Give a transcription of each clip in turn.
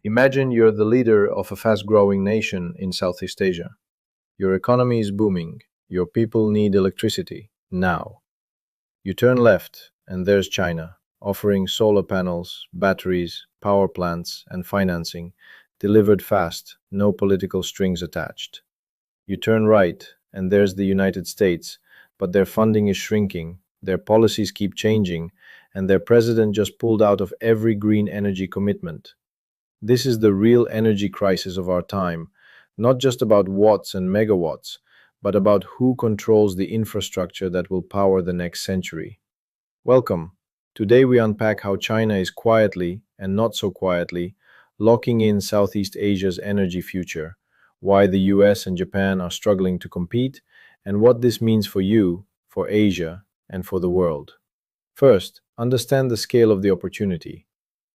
Imagine you're the leader of a fast growing nation in Southeast Asia. Your economy is booming. Your people need electricity now. You turn left, and there's China, offering solar panels, batteries, power plants, and financing, delivered fast, no political strings attached. You turn right, and there's the United States, but their funding is shrinking, their policies keep changing, and their president just pulled out of every green energy commitment. This is the real energy crisis of our time, not just about watts and megawatts, but about who controls the infrastructure that will power the next century. Welcome. Today we unpack how China is quietly, and not so quietly, locking in Southeast Asia's energy future, why the US and Japan are struggling to compete, and what this means for you, for Asia, and for the world. First, understand the scale of the opportunity.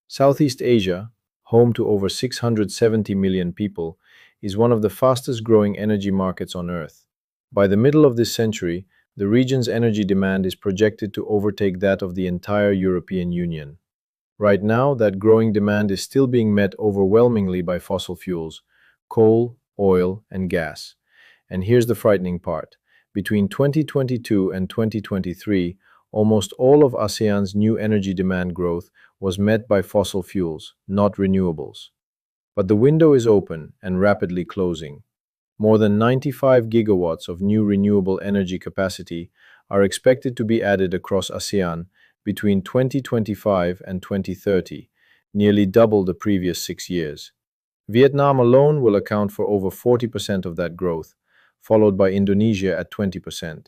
Southeast Asia, home to over 670 million people, is one of the fastest growing energy markets on Earth. By the middle of this century, the region's energy demand is projected to overtake that of the entire European Union. Right now, that growing demand is still being met overwhelmingly by fossil fuels, coal, oil, and gas. And here's the frightening part. Between 2022 and 2023, almost all of ASEAN's new energy demand growth was met by fossil fuels, not renewables. But the window is open and rapidly closing. More than 95 gigawatts of new renewable energy capacity are expected to be added across ASEAN between 2025 and 2030, nearly double the previous 6 years. Vietnam alone will account for over 40% of that growth, followed by Indonesia at 20%.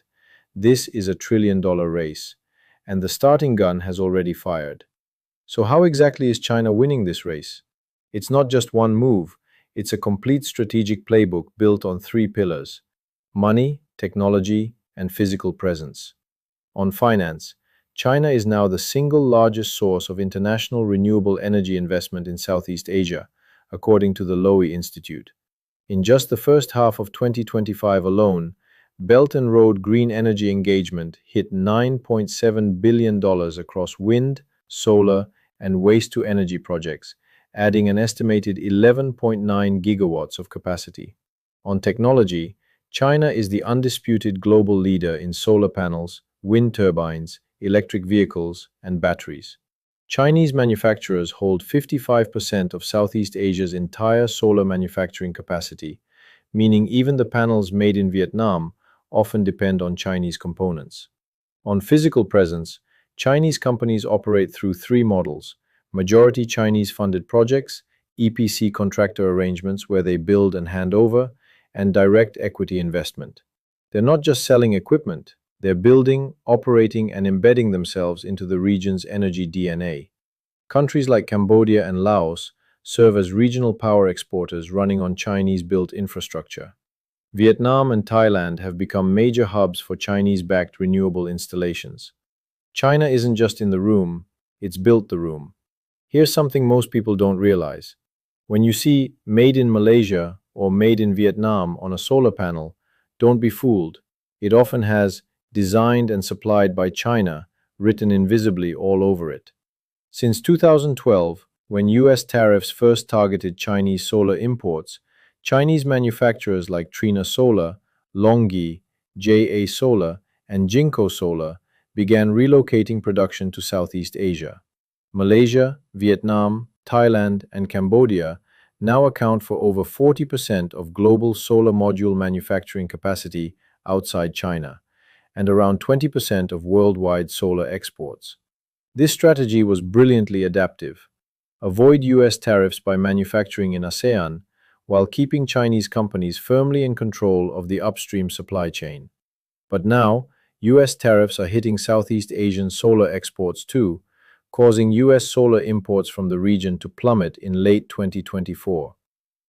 This is a trillion-dollar race, and the starting gun has already fired. So how exactly is China winning this race? It's not just one move, it's a complete strategic playbook built on three pillars: money, technology, and physical presence. On finance, China is now the single largest source of international renewable energy investment in Southeast Asia, according to the Lowy Institute. In just the first half of 2025 alone, Belt and Road green energy engagement hit $9.7 billion across wind, solar, and waste-to-energy projects, adding an estimated 11.9 gigawatts of capacity. On technology, China is the undisputed global leader in solar panels, wind turbines, electric vehicles, and batteries. Chinese manufacturers hold 55% of Southeast Asia's entire solar manufacturing capacity, meaning even the panels made in Vietnam often depend on Chinese components. On physical presence, Chinese companies operate through three models: majority Chinese-funded projects, EPC contractor arrangements where they build and hand over, and direct equity investment. They're not just selling equipment, they're building, operating, and embedding themselves into the region's energy DNA. Countries like Cambodia and Laos serve as regional power exporters running on Chinese-built infrastructure. Vietnam and Thailand have become major hubs for Chinese-backed renewable installations. China isn't just in the room, it's built the room. Here's something most people don't realize. When you see "Made in Malaysia" or "Made in Vietnam" on a solar panel, don't be fooled. It often has "Designed and supplied by China" written invisibly all over it. Since 2012, when US tariffs first targeted Chinese solar imports, Chinese manufacturers like Trina Solar, Longyi, JA Solar, and Jinko Solar began relocating production to Southeast Asia. Malaysia, Vietnam, Thailand, and Cambodia now account for over 40% of global solar module manufacturing capacity outside China, and around 20% of worldwide solar exports. This strategy was brilliantly adaptive. Avoid US tariffs by manufacturing in ASEAN, while keeping Chinese companies firmly in control of the upstream supply chain. But now, US tariffs are hitting Southeast Asian solar exports too, causing US solar imports from the region to plummet in late 2024.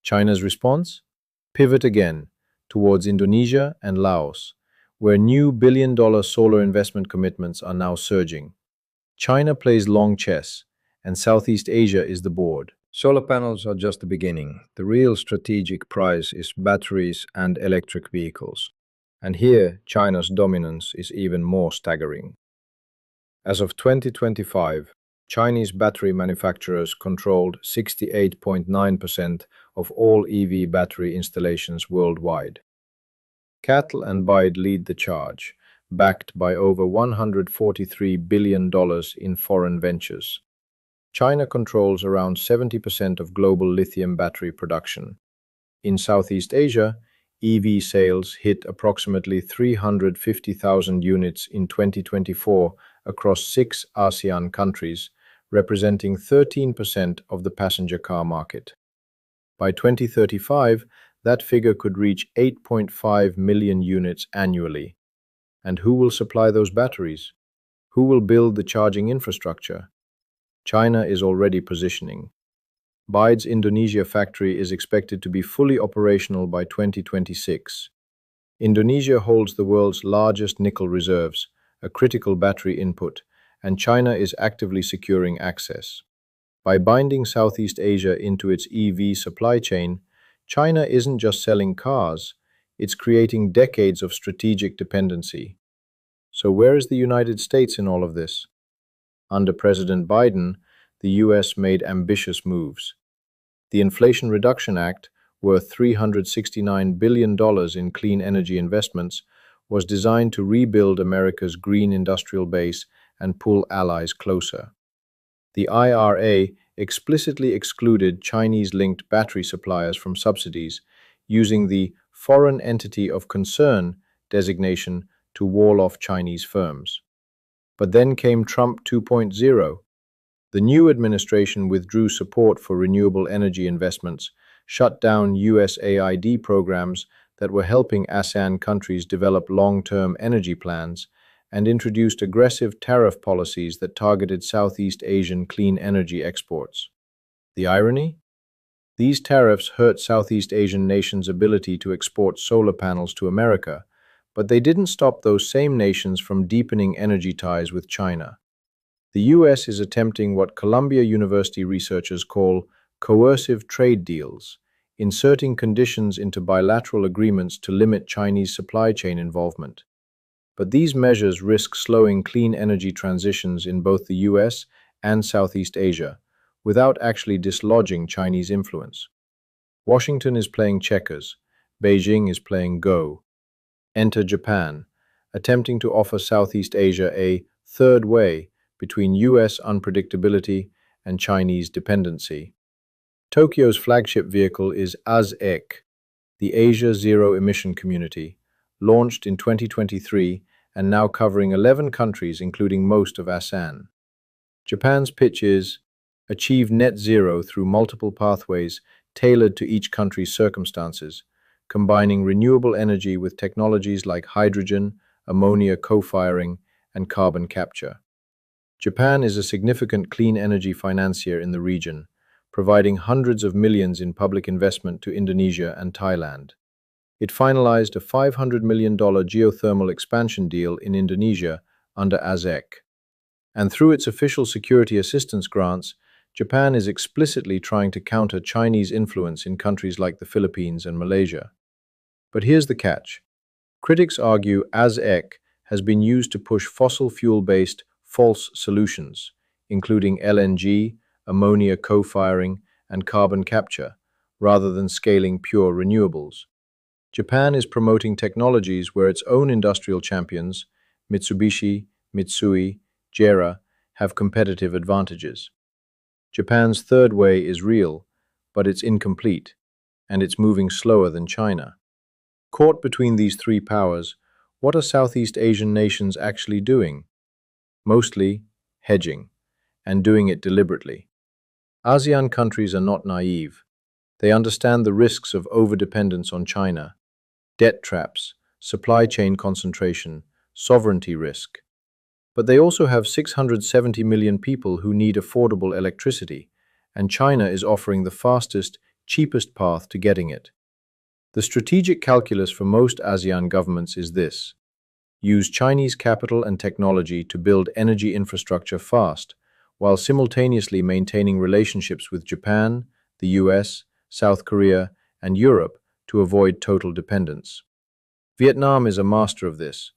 China's response? Pivot again, towards Indonesia and Laos, where new billion-dollar solar investment commitments are now surging. China plays long chess, and Southeast Asia is the board. Solar panels are just the beginning. The real strategic prize is batteries and electric vehicles. And here, China's dominance is even more staggering. As of 2025, Chinese battery manufacturers controlled 68.9% of all EV battery installations worldwide. CATL and BIDE lead the charge, backed by over $143 billion in foreign ventures. China controls around 70% of global lithium battery production. In Southeast Asia, EV sales hit approximately 350,000 units in 2024 across 6 ASEAN countries, representing 13% of the passenger car market. By 2035, that figure could reach 8.5 million units annually. And who will supply those batteries? Who will build the charging infrastructure? China is already positioning. BIDE's Indonesia factory is expected to be fully operational by 2026. Indonesia holds the world's largest nickel reserves, a critical battery input, and China is actively securing access. By binding Southeast Asia into its EV supply chain, China isn't just selling cars, it's creating decades of strategic dependency. So where is the United States in all of this? Under President Biden, the US made ambitious moves. The Inflation Reduction Act, worth $369 billion in clean energy investments, was designed to rebuild America's green industrial base and pull allies closer. The IRA explicitly excluded Chinese-linked battery suppliers from subsidies, using the Foreign Entity of Concern designation to wall off Chinese firms. But then came Trump 2.0. The new administration withdrew support for renewable energy investments, shut down USAID programs that were helping ASEAN countries develop long-term energy plans, and introduced aggressive tariff policies that targeted Southeast Asian clean energy exports. The irony? These tariffs hurt Southeast Asian nations' ability to export solar panels to America, but they didn't stop those same nations from deepening energy ties with China. The US is attempting what Columbia University researchers call coercive trade deals, inserting conditions into bilateral agreements to limit Chinese supply chain involvement. But these measures risk slowing clean energy transitions in both the US and Southeast Asia, without actually dislodging Chinese influence. Washington is playing checkers, Beijing is playing Go. Enter Japan, attempting to offer Southeast Asia a third way between US unpredictability and Chinese dependency. Tokyo's flagship vehicle is ASEAN, the Asia Zero Emission Community, launched in 2023 and now covering 11 countries including most of ASEAN. Japan's pitch is, achieve net zero through multiple pathways tailored to each country's circumstances, combining renewable energy with technologies like hydrogen, ammonia co-firing, and carbon capture. Japan is a significant clean energy financier in the region, providing hundreds of millions in public investment to Indonesia and Thailand. It finalized a $500 million geothermal expansion deal in Indonesia under ASEAN. And through its official security assistance grants, Japan is explicitly trying to counter Chinese influence in countries like the Philippines and Malaysia. But here's the catch. Critics argue ASEAN has been used to push fossil fuel-based false solutions, including LNG, ammonia co-firing, and carbon capture, rather than scaling pure renewables. Japan is promoting technologies where its own industrial champions, Mitsubishi, Mitsui, JERA, have competitive advantages. Japan's third way is real, but it's incomplete, and it's moving slower than China. Caught between these three powers, what are Southeast Asian nations actually doing? Mostly hedging, and doing it deliberately. ASEAN countries are not naive. They understand the risks of overdependence on China, debt traps, supply chain concentration, sovereignty risk. But they also have 670 million people who need affordable electricity, and China is offering the fastest, cheapest path to getting it. The strategic calculus for most ASEAN governments is this: use Chinese capital and technology to build energy infrastructure fast, while simultaneously maintaining relationships with Japan, the US, South Korea, and Europe to avoid total dependence. Vietnam is a master of this.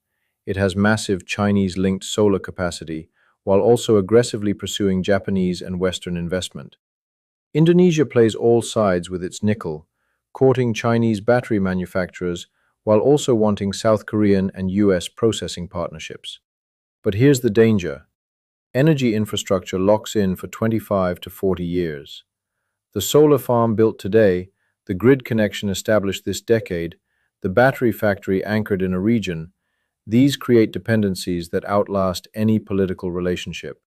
It has massive Chinese-linked solar capacity, while also aggressively pursuing Japanese and Western investment. Indonesia plays all sides with its nickel, courting Chinese battery manufacturers while also wanting South Korean and US processing partnerships. But here's the danger. Energy infrastructure locks in for 25 to 40 years. The solar farm built today, the grid connection established this decade, the battery factory anchored in a region, these create dependencies that outlast any political relationship.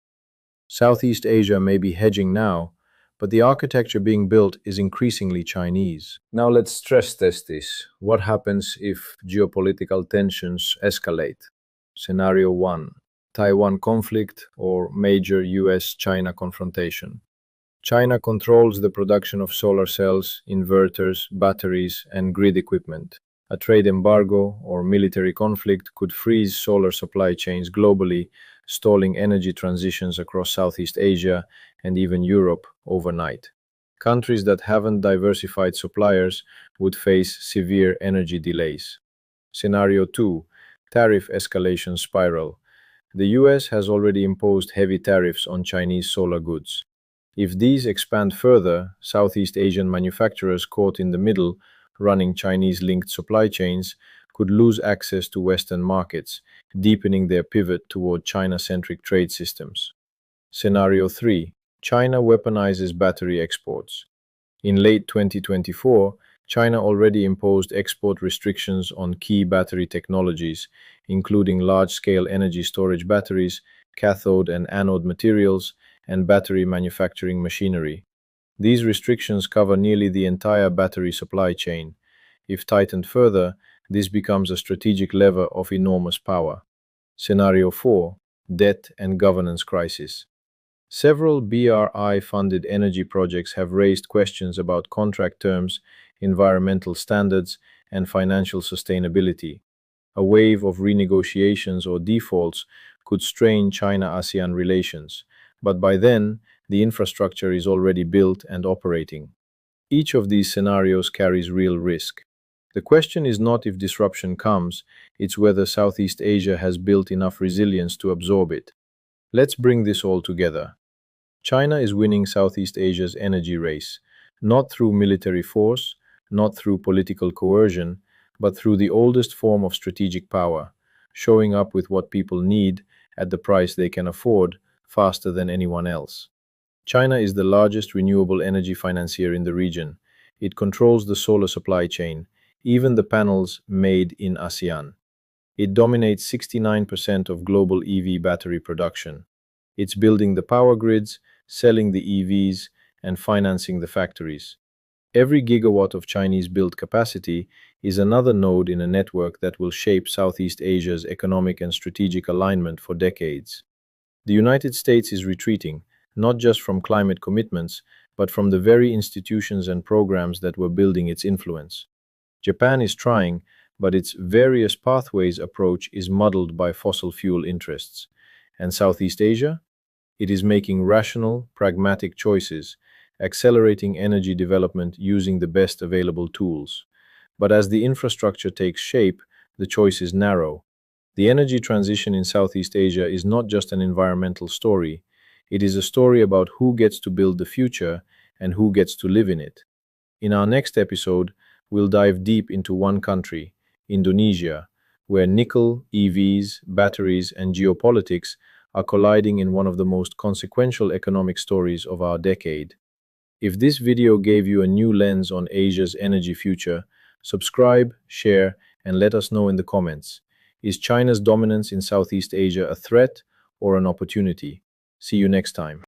Southeast Asia may be hedging now, but the architecture being built is increasingly Chinese. Now let's stress test this. What happens if geopolitical tensions escalate? Scenario 1. Taiwan conflict or major US-China confrontation. China controls the production of solar cells, inverters, batteries, and grid equipment. A trade embargo or military conflict could freeze solar supply chains globally, stalling energy transitions across Southeast Asia and even Europe overnight. Countries that haven't diversified suppliers would face severe energy delays. Scenario 2. Tariff escalation spiral. The US has already imposed heavy tariffs on Chinese solar goods. If these expand further, Southeast Asian manufacturers caught in the middle, running Chinese-linked supply chains, could lose access to Western markets, deepening their pivot toward China-centric trade systems. Scenario 3. China weaponizes battery exports. In late 2024, China already imposed export restrictions on key battery technologies, including large-scale energy storage batteries, cathode and anode materials, and battery manufacturing machinery. These restrictions cover nearly the entire battery supply chain. If tightened further, this becomes a strategic lever of enormous power. Scenario 4. Debt and governance crisis. Several BRI-funded energy projects have raised questions about contract terms, environmental standards, and financial sustainability. A wave of renegotiations or defaults could strain China-ASEAN relations, but by then, the infrastructure is already built and operating. Each of these scenarios carries real risk. The question is not if disruption comes, it's whether Southeast Asia has built enough resilience to absorb it. Let's bring this all together. China is winning Southeast Asia's energy race, not through military force, not through political coercion, but through the oldest form of strategic power, showing up with what people need at the price they can afford faster than anyone else. China is the largest renewable energy financier in the region. It controls the solar supply chain, even the panels made in ASEAN. It dominates 69% of global EV battery production. It's building the power grids, selling the EVs, and financing the factories. Every gigawatt of Chinese-built capacity is another node in a network that will shape Southeast Asia's economic and strategic alignment for decades. The United States is retreating, not just from climate commitments, but from the very institutions and programs that were building its influence. Japan is trying, but its various pathways approach is muddled by fossil fuel interests. And Southeast Asia? It is making rational, pragmatic choices, accelerating energy development using the best available tools. But as the infrastructure takes shape, the choice is narrow. The energy transition in Southeast Asia is not just an environmental story. It is a story about who gets to build the future and who gets to live in it. In our next episode, we'll dive deep into one country, Indonesia, where nickel, EVs, batteries, and geopolitics are colliding in one of the most consequential economic stories of our decade. If this video gave you a new lens on Asia's energy future, subscribe, share, and let us know in the comments. Is China's dominance in Southeast Asia a threat or an opportunity? See you next time.